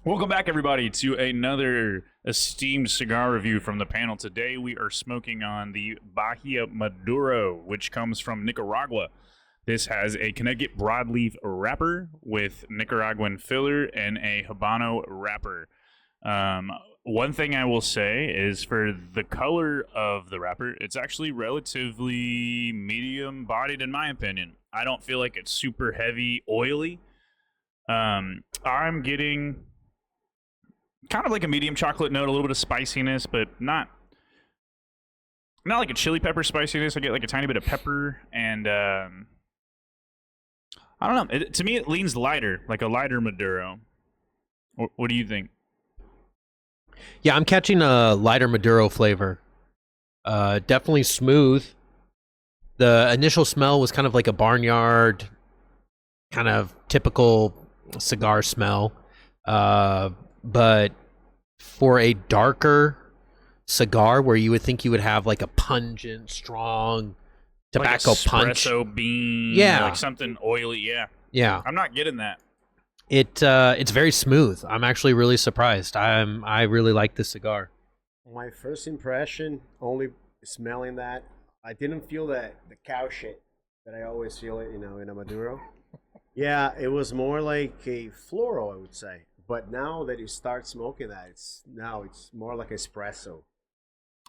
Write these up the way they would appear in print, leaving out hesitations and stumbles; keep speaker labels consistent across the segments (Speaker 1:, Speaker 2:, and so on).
Speaker 1: Welcome back, everybody, to another esteemed cigar review from the panel. Today, we are smoking on the Bahia Maduro, which comes from Nicaragua. This has a Connecticut broadleaf wrapper with Nicaraguan filler and a Habano wrapper. One thing I will say is for the color of the wrapper, it's actually relatively medium-bodied in my opinion. I don't feel like it's super heavy, oily. I'm getting kind of like a medium chocolate note, a little bit of spiciness, but not like a chili pepper spiciness. I get like a tiny bit of pepper, and I don't know. To me, it leans lighter, like a lighter Maduro. What do you think?
Speaker 2: Yeah, I'm catching a lighter Maduro flavor. Definitely smooth. The initial smell was kind of like a barnyard, kind of typical cigar smell. But for a darker cigar where you would think you would have like a pungent, strong tobacco
Speaker 1: like
Speaker 2: punch.
Speaker 1: Espresso bean.
Speaker 2: Yeah.
Speaker 1: Like something oily, yeah.
Speaker 2: Yeah.
Speaker 1: I'm not getting that.
Speaker 2: It's very smooth. I'm actually really surprised. I really like this cigar.
Speaker 3: My first impression, only smelling that, I didn't feel the cow shit that I always feel it, in a Maduro. Yeah, it was more like a floral, I would say. But now that you start smoking that, it's more like espresso.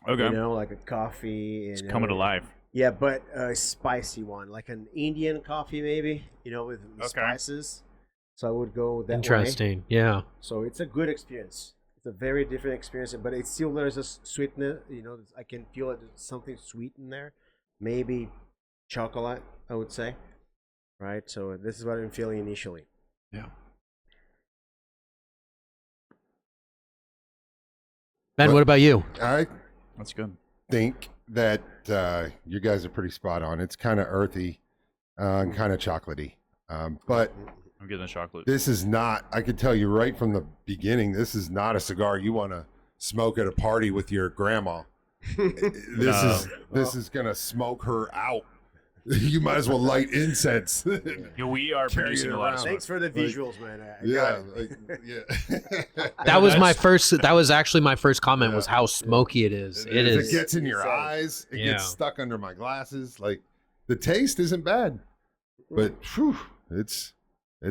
Speaker 1: Okay.
Speaker 3: Like a coffee.
Speaker 1: It's coming to life.
Speaker 3: Yeah, but a spicy one, like an Indian coffee maybe, with spices. So I would go that way.
Speaker 2: Interesting, yeah.
Speaker 3: So it's a good experience. It's a very different experience, but it's still, there's a sweetness, I can feel it, something sweet in there. Maybe chocolate, I would say. Right? So this is what I'm feeling initially.
Speaker 2: Yeah. Ben, what about you?
Speaker 1: That's good.
Speaker 4: Think that you guys are pretty spot on. It's kind of earthy and kind of chocolatey. But
Speaker 1: I'm getting the chocolate.
Speaker 4: this is not, I can tell you right from the beginning, this is not a cigar you want to smoke at a party with your grandma. This is going to smoke her out. You might as well light incense.
Speaker 1: Yeah, we are producing a lot of smoke.
Speaker 3: Thanks for the visuals, man.
Speaker 4: Yeah.
Speaker 2: That was my first. That was actually my first comment. Was how smoky it is. It is.
Speaker 4: It gets in your eyes. It gets stuck under my glasses. Like, the taste isn't bad, but whew, it's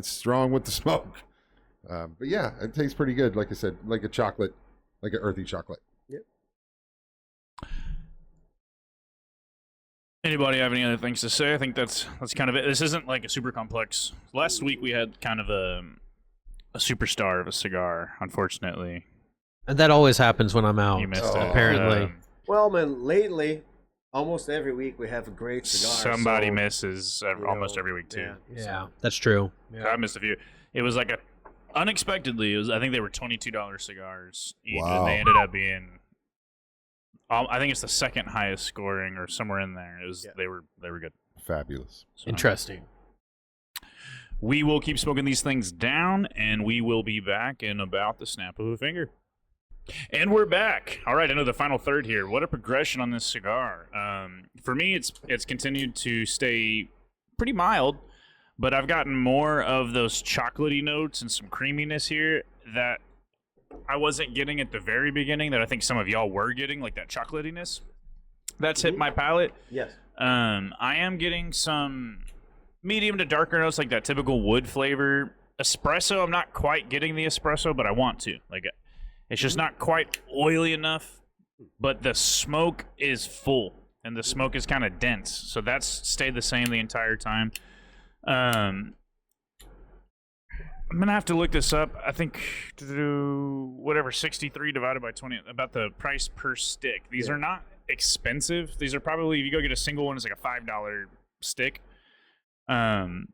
Speaker 4: strong with the smoke. But yeah, it tastes pretty good. Like I said, like a chocolate, like an earthy chocolate.
Speaker 3: Yep.
Speaker 1: Anybody have any other things to say? I think that's kind of it. This isn't like a super complex. Last week we had kind of a superstar of a cigar, unfortunately.
Speaker 2: And that always happens when I'm out.
Speaker 1: You missed it.
Speaker 2: Apparently.
Speaker 3: Well, man, lately, almost every week we have a great cigar.
Speaker 1: Somebody misses almost every week too.
Speaker 2: Yeah, that's true.
Speaker 1: So I missed a few. It was like unexpectedly. I think they were $22 cigars each,
Speaker 4: Wow.
Speaker 1: and they ended up being. I think it's the second highest scoring, or somewhere in there. It was they were good.
Speaker 4: Fabulous.
Speaker 1: So,
Speaker 2: Interesting.
Speaker 1: we will keep smoking these things down, and we will be back in about the snap of a finger. And we're back. All right, I know the final third here. What a progression on this cigar. For me, it's continued to stay pretty mild, but I've gotten more of those chocolatey notes and some creaminess here that I wasn't getting at the very beginning, that I think some of y'all were getting, like that chocolatiness. That's hit my palate.
Speaker 3: Yes.
Speaker 1: I am getting some medium to darker notes, like that typical wood flavor. Espresso, I'm not quite getting the espresso, but I want to. Like, it's just not quite oily enough, but the smoke is full, and the smoke is kind of dense. So that's stayed the same the entire time. I'm going to have to look this up. I think to do whatever, 63 divided by 20, about the price per stick. These are not expensive. These are probably, if you go get a single one, it's like a $5 stick. I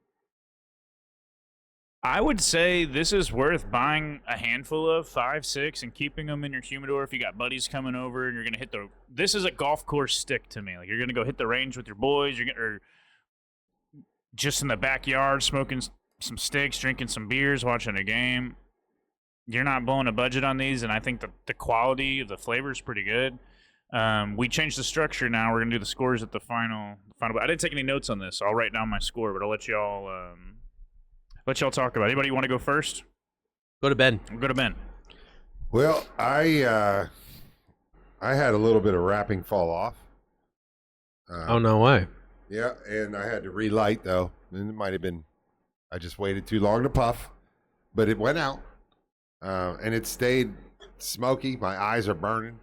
Speaker 1: would say this is worth buying a handful of, 5, 6, and keeping them in your humidor if you got buddies coming over and you're going to hit this is a golf course stick to me. Like, you're going to go hit the range with your boys, or just in the backyard smoking some sticks, drinking some beers, watching a game. You're not blowing a budget on these, and I think the quality of the flavor is pretty good. We changed the structure now. We're going to do the scores at the final. I didn't take any notes on this, so I'll write down my score, but I'll let y'all talk about it. Anybody want to go first?
Speaker 2: Go to Ben.
Speaker 1: Go to Ben.
Speaker 4: Well, I had a little bit of wrapping fall off.
Speaker 2: Oh, no way.
Speaker 4: Yeah, and I had to relight though, and it might have been I just waited too long to puff, but it went out, and it stayed smoky. My eyes are burning.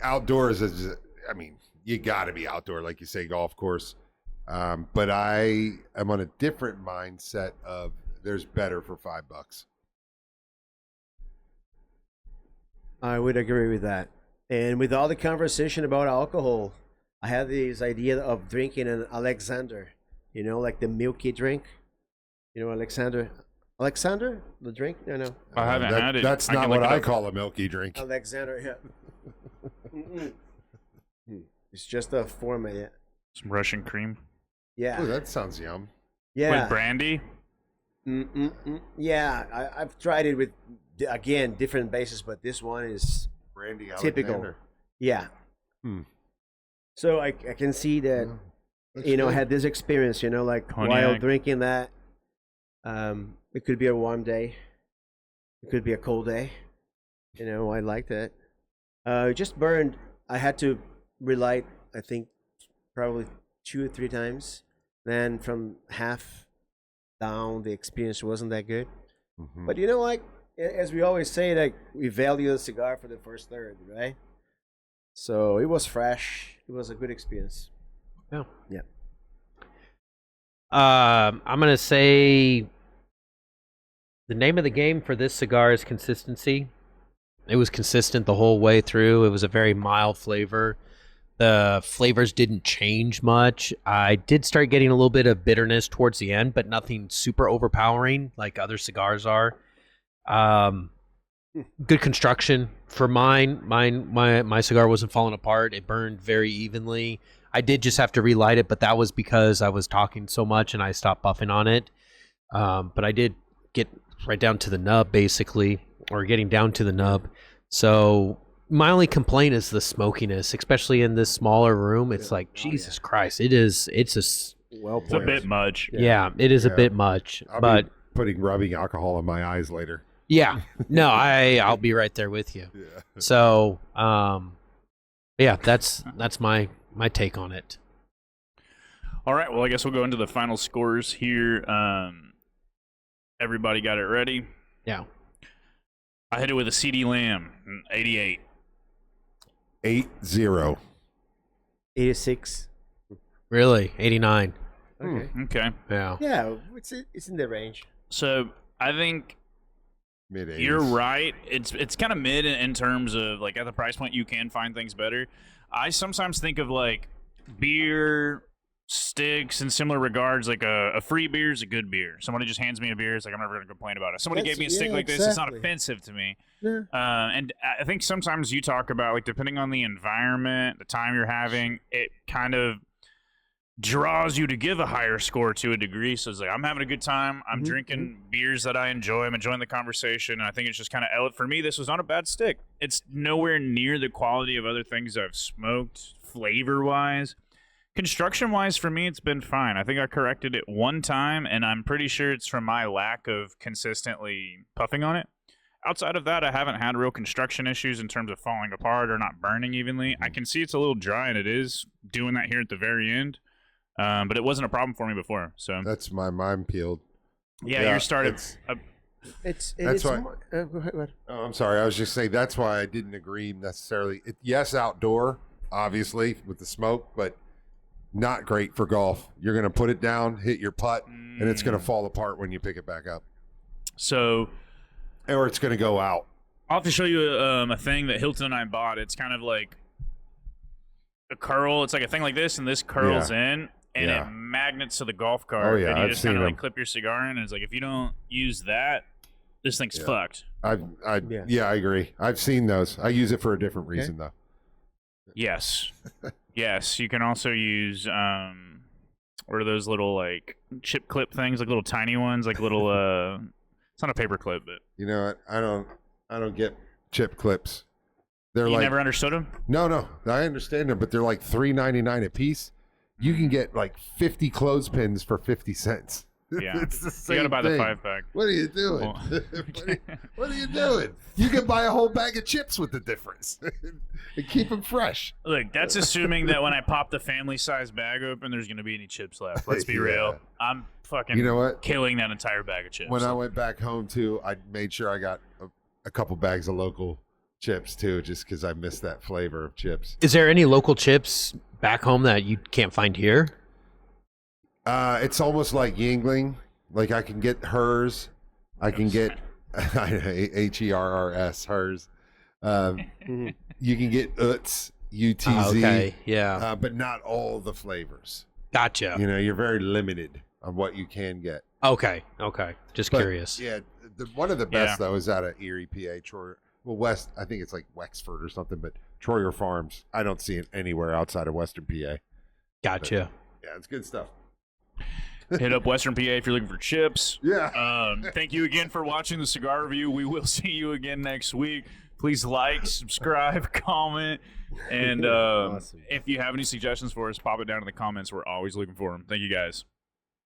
Speaker 4: Outdoors is, I mean, you got to be outdoor, like you say, golf course. But I am on a different mindset of there's better for $5.
Speaker 3: I would agree with that. And with all the conversation about alcohol, I had this idea of drinking an Alexander, you know, like the milky drink. You know, Alexander, the drink? No.
Speaker 1: I haven't had it.
Speaker 4: That's not what I call a milky drink.
Speaker 3: Alexander, yeah. It's just a format, yeah.
Speaker 1: Some Russian cream.
Speaker 3: Yeah.
Speaker 4: Oh, that sounds yum.
Speaker 3: Yeah.
Speaker 1: With brandy.
Speaker 3: Yeah, I've tried it with, again, different bases, but this one is
Speaker 4: Brandy
Speaker 3: typical.
Speaker 4: Alexander.
Speaker 3: Yeah. So I can see that,
Speaker 4: That's
Speaker 3: you know,
Speaker 4: good.
Speaker 3: had this experience, you know, like while
Speaker 1: Cognac.
Speaker 3: drinking that. It could be a warm day. It could be a cold day. You know, I liked it. It just burned. I had to relight, I think, probably 2 or 3 times. Then from half down, the experience wasn't that good. But you know, like, as we always say, like, we value the cigar for the first third, right? So it was fresh. It was a good experience.
Speaker 2: Yeah.
Speaker 3: Yeah.
Speaker 2: I'm going to say the name of the game for this cigar is consistency. It was consistent the whole way through. It was a very mild flavor. The flavors didn't change much. I did start getting a little bit of bitterness towards the end, but nothing super overpowering like other cigars are. Good construction for mine. My cigar wasn't falling apart. It burned very evenly. I did just have to relight it, but that was because I was talking so much and I stopped puffing on it. But I did get right down to the nub, basically, or getting down to the nub. So my only complaint is the smokiness, especially in this smaller room. It's like, Jesus Christ, it's
Speaker 3: Well
Speaker 1: It's a
Speaker 3: played.
Speaker 1: bit much.
Speaker 2: yeah, it is a
Speaker 4: Yeah.
Speaker 2: bit much.
Speaker 4: I'll
Speaker 2: But
Speaker 4: be putting rubbing alcohol in my eyes later.
Speaker 2: yeah, no, I'll be right there with you.
Speaker 4: Yeah.
Speaker 2: So, yeah, that's my take on it.
Speaker 1: All right. Well, I guess we'll go into the final scores here. Everybody got it ready?
Speaker 2: Yeah.
Speaker 1: I hit it with a CD Lamb, 88.
Speaker 4: 8-0.
Speaker 3: 86.
Speaker 2: Really, 89.
Speaker 3: Okay.
Speaker 1: Okay.
Speaker 2: Yeah.
Speaker 3: Yeah, it's in the range.
Speaker 1: So I think
Speaker 4: Mid-80s.
Speaker 1: you're right. It's kind of mid in terms of, like, at the price point, you can find things better. I sometimes think of, like, beer sticks in similar regards. Like a free beer is a good beer. Somebody just hands me a beer, it's like, I'm never going to complain about it. Somebody
Speaker 3: That's-
Speaker 1: gave me a stick
Speaker 3: yeah,
Speaker 1: like this, it's not
Speaker 3: exactly.
Speaker 1: offensive to me.
Speaker 3: Yeah.
Speaker 1: And I think sometimes you talk about, like, depending on the environment, the time you're having, it kind of draws you to give a higher score to a degree. So it's like, I'm having a good time. I'm drinking beers that I enjoy. I'm enjoying the conversation. And I think it's just kind of, for me, this was not a bad stick. It's nowhere near the quality of other things I've smoked, flavor-wise. Construction-wise, for me, it's been fine. I think I corrected it one time, and I'm pretty sure it's from my lack of consistently puffing on it. Outside of that, I haven't had real construction issues in terms of falling apart or not burning evenly. I can see it's a little dry, and it is doing that here at the very end. But it wasn't a problem for me before. So
Speaker 4: That's my mind peeled.
Speaker 1: yeah,
Speaker 4: Yeah,
Speaker 1: you're started.
Speaker 3: It's
Speaker 4: That's why-
Speaker 3: more, go ahead.
Speaker 4: Oh, I'm sorry. I was just saying that's why I didn't agree necessarily. Yes, outdoor, obviously, with the smoke, but not great for golf. You're going to put it down, hit your putt, and it's going to fall apart when you pick it back up.
Speaker 1: So
Speaker 4: Or it's going to go out.
Speaker 1: I'll have to show you a thing that Hilton and I bought. It's kind of like a curl. It's like a thing like this, and this curls in, and
Speaker 4: Yeah.
Speaker 1: it magnets to the golf cart.
Speaker 4: Oh, yeah,
Speaker 1: and you
Speaker 4: I've
Speaker 1: just kind
Speaker 4: seen
Speaker 1: of like
Speaker 4: them.
Speaker 1: clip your cigar in, and it's like, if you don't use that, this thing's
Speaker 4: Yeah.
Speaker 1: fucked.
Speaker 3: Yeah.
Speaker 4: I agree. I've seen those. I use it for a different reason, though.
Speaker 1: Yes. Yes. You can also use what are those little, like, chip clip things, like little tiny ones, like little it's not a paper clip, but
Speaker 4: You know what? I don't get chip clips. They're
Speaker 1: you
Speaker 4: like
Speaker 1: never understood them?
Speaker 4: No, I understand them, but they're like $3.99 a piece. You can get like 50 clothespins for 50 cents.
Speaker 1: Yeah.
Speaker 4: It's the
Speaker 1: You
Speaker 4: same
Speaker 1: gotta buy
Speaker 4: thing.
Speaker 1: the 5-pack.
Speaker 4: What are you doing?
Speaker 1: Well-
Speaker 4: what are you doing? You can buy a whole bag of chips with the difference and keep them fresh.
Speaker 1: Look, that's assuming that when I pop the family size bag open, there's gonna be any chips left. Let's be
Speaker 4: Yeah.
Speaker 1: real. I'm fucking
Speaker 4: You know what?
Speaker 1: killing that entire bag of chips.
Speaker 4: When I went back home too, I made sure I got a couple bags of local chips too, just because I miss that flavor of chips.
Speaker 2: Is there any local chips back home that you can't find here?
Speaker 4: It's almost like Yingling. Like I can get hers. I can get HERRS hers. You can get UTZ. UTZ.
Speaker 2: Okay, yeah.
Speaker 4: But not all the flavors.
Speaker 2: Gotcha.
Speaker 4: You know, you're very limited on what you can get.
Speaker 2: Okay. Just
Speaker 4: But,
Speaker 2: curious.
Speaker 4: Yeah, one of the best though is out of Erie, PA. West. I think it's like Wexford or something. But Troyer Farms. I don't see it anywhere outside of Western PA.
Speaker 2: Gotcha.
Speaker 4: Yeah, it's good stuff.
Speaker 1: Hit up Western PA if you're looking for chips.
Speaker 4: Yeah.
Speaker 1: Thank you again for watching the cigar review. We will see you again next week. Please like, subscribe, comment, and
Speaker 3: Awesome.
Speaker 1: if you have any suggestions for us, pop it down in the comments. We're always looking for them. Thank you guys.